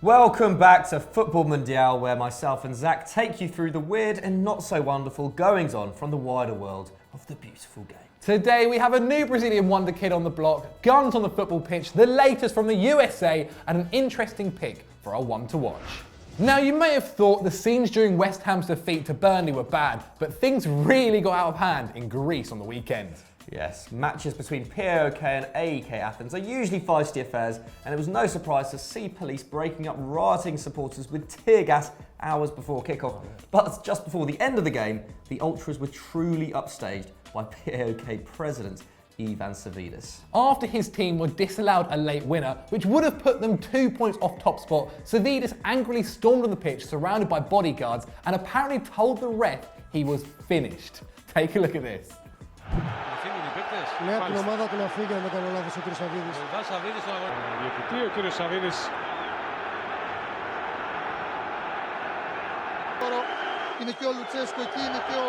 Welcome back to Futbol Mundial, where myself and Zach take you through the weird and not so wonderful goings-on from the wider world of the beautiful game. Today we have a new Brazilian Wonderkid on the block, guns on the football pitch, the latest from the USA, and an interesting pick for our one to watch. Now, you may have thought the scenes during West Ham's defeat to Burnley were bad, but things really got out of hand in Greece on the weekend. Yes, matches between PAOK and AEK Athens are usually feisty affairs, and it was no surprise to see police breaking up rioting supporters with tear gas hours before kickoff. But just before the end of the game, the Ultras were truly upstaged by PAOK president Ivan Savidis. After his team were disallowed a late winner, which would have put them 2 points off top spot, Savidis angrily stormed on the pitch surrounded by bodyguards and apparently told the ref he was finished. Take a look at this. Λέει από την ομάδα του να φύγει αν δεν κάνω λάθος ο κ. Σαβίδης. Διοικητή, ο κ. Σαβίδης. Είναι και ο Λουτσέσκο εκεί, είναι και ο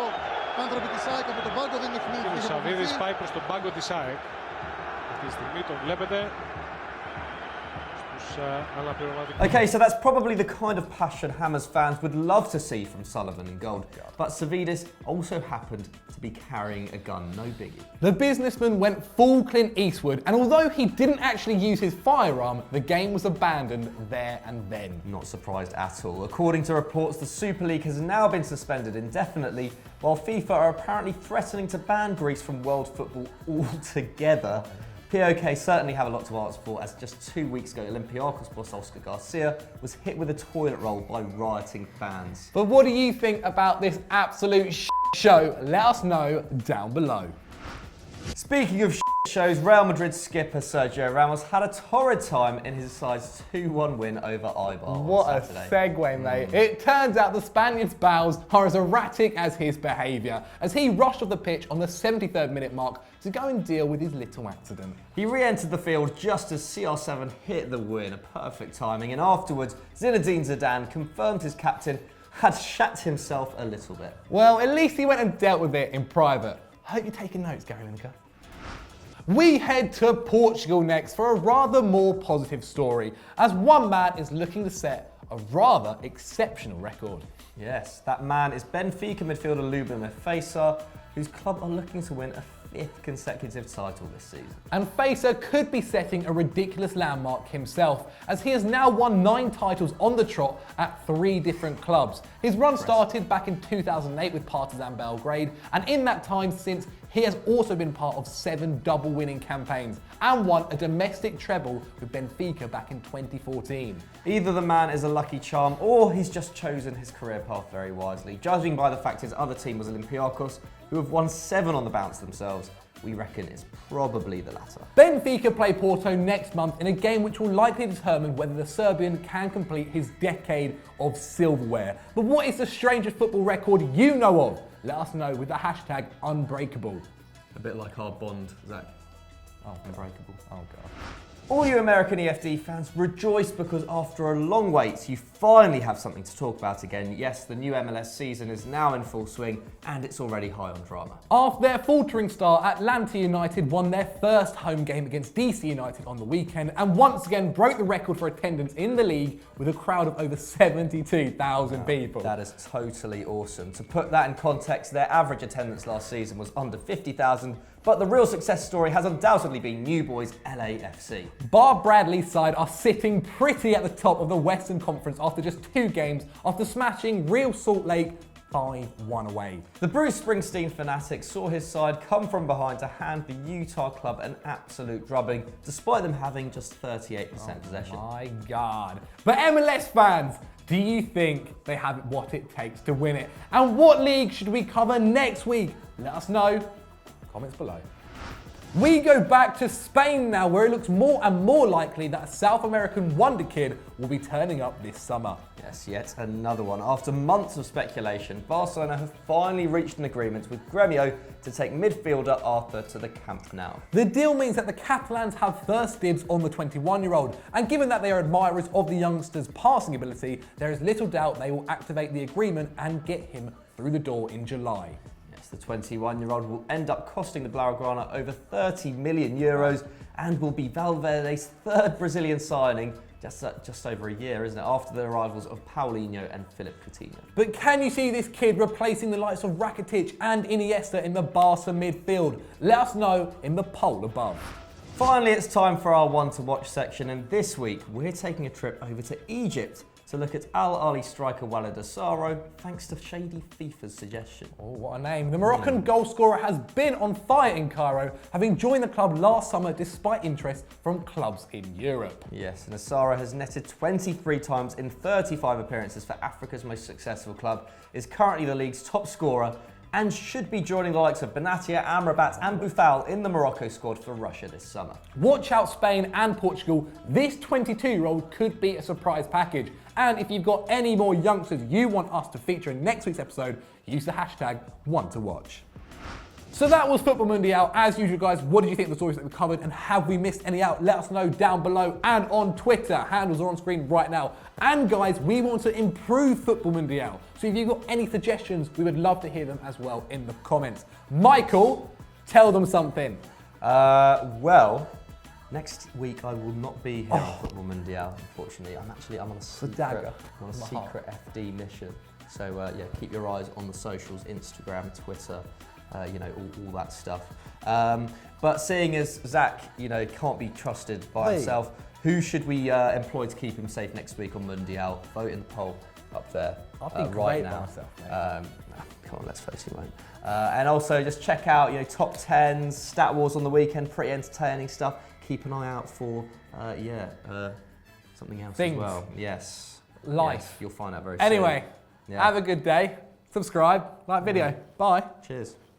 άνθρωποι της ΑΕΚ από τον πάγκο, δεν είναι χνίδι. Ο Σαβίδης πάει προς τον πάγκο της ΑΕΚ. Αυτή τη στιγμή τον βλέπετε. Okay, so that's probably the kind of passion Hammers fans would love to see from Sullivan in gold. But Savidis also happened to be carrying a gun, no biggie. The businessman went full Clint Eastwood, and although he didn't actually use his firearm, the game was abandoned there and then. Not surprised at all. According to reports, the Super League has now been suspended indefinitely, while FIFA are apparently threatening to ban Greece from world football altogether. PAOK certainly have a lot to answer for, as just 2 weeks ago, Olympiacos boss Oscar Garcia was hit with a toilet roll by rioting fans. But what do you think about this absolute show? Let us know down below. Speaking of shows, Real Madrid skipper Sergio Ramos had a torrid time in his side's 2-1 win over Eibar. What a segue, mate. It turns out the Spaniard's bowels are as erratic as his behaviour, as he rushed off the pitch on the 73rd minute mark to go and deal with his little accident. He re-entered the field just as CR7 hit the win, a perfect timing, and afterwards Zinedine Zidane confirmed his captain had shat himself a little bit. Well, at least he went and dealt with it in private. I hope you're taking notes, Gary Lineker. We head to Portugal next for a rather more positive story, as one man is looking to set a rather exceptional record. Yes, that man is Benfica midfielder Ruben Feiça, whose club are looking to win a 5th consecutive title this season. And Feiça could be setting a ridiculous landmark himself, as he has now won 9 titles on the trot at 3 different clubs. His run started back in 2008 with Partizan Belgrade, and in that time since, he has also been part of 7 double-winning campaigns and won a domestic treble with Benfica back in 2014. Either the man is a lucky charm or he's just chosen his career path very wisely. Judging by the fact his other team was Olympiacos, who have won 7 on the bounce themselves, we reckon it's probably the latter. Benfica play Porto next month in a game which will likely determine whether the Serbian can complete his decade of silverware. But what is the strangest football record you know of? Let us know with the hashtag Unbreakable. A bit like our Bond, Zach. Oh, Unbreakable. Oh, God. All you American EFD fans, rejoice because after a long wait, you finally have something to talk about again. Yes, the new MLS season is now in full swing and it's already high on drama. After their faltering start, Atlanta United won their first home game against DC United on the weekend and once again broke the record for attendance in the league with a crowd of over 72,000 people. That is totally awesome. To put that in context, their average attendance last season was under 50,000, but the real success story has undoubtedly been New Boys LAFC. Bar Bradley's side are sitting pretty at the top of the Western Conference after just 2 games after smashing Real Salt Lake 5-1 away. The Bruce Springsteen fanatic saw his side come from behind to hand the Utah club an absolute drubbing, despite them having just 38% possession. My God. But MLS fans, do you think they have what it takes to win it? And what league should we cover next week? Let us know. Comments below. We go back to Spain now, where it looks more and more likely that a South American Wonderkid will be turning up this summer. Yes, yet another one. After months of speculation, Barcelona have finally reached an agreement with Gremio to take midfielder Arthur to the Camp Nou. The deal means that the Catalans have first dibs on the 21-year-old, and given that they are admirers of the youngster's passing ability, there is little doubt they will activate the agreement and get him through the door in July. The 21-year-old will end up costing the Blaugrana over €30 million and will be Valverde's 3rd Brazilian signing just over a year, isn't it, after the arrivals of Paulinho and Philippe Coutinho. But can you see this kid replacing the likes of Rakitic and Iniesta in the Barca midfield? Let us know in the poll above. Finally, it's time for our One to Watch section, and this week we're taking a trip over to Egypt to look at Al Ahly striker Walid Asaro, thanks to shady FIFA's suggestion. Oh, what a name. The Moroccan goal scorer has been on fire in Cairo, having joined the club last summer despite interest from clubs in Europe. Yes, and Asaro has netted 23 times in 35 appearances for Africa's most successful club, is currently the league's top scorer, and should be joining the likes of Benatia, Amrabat and Boufal in the Morocco squad for Russia this summer. Watch out Spain and Portugal. This 22-year-old could be a surprise package. And if you've got any more youngsters you want us to feature in next week's episode, use the hashtag #OneToWatch. So that was Futbol Mundial. As usual, guys, what did you think of the stories that we covered, and have we missed any out? Let us know down below and on Twitter. Handles are on screen right now. And guys, we want to improve Futbol Mundial. So if you've got any suggestions, we would love to hear them as well in the comments. Michael, tell them something. Well, next week I will not be here on Futbol Mundial, unfortunately. I'm on a secret, FD mission. So yeah, keep your eyes on the socials, Instagram, Twitter, all that stuff. But seeing as Zach, can't be trusted by himself, who should we employ to keep him safe next week on Mundial? Vote in the poll up there right now. Come on, let's face it, won't. And also just check out, top 10s, Stat Wars on the weekend, pretty entertaining stuff. Keep an eye out for, something else as well. Yes. Life. Yes, you'll find out very soon. Anyway, have a good day. Subscribe, like video. Bye. Cheers.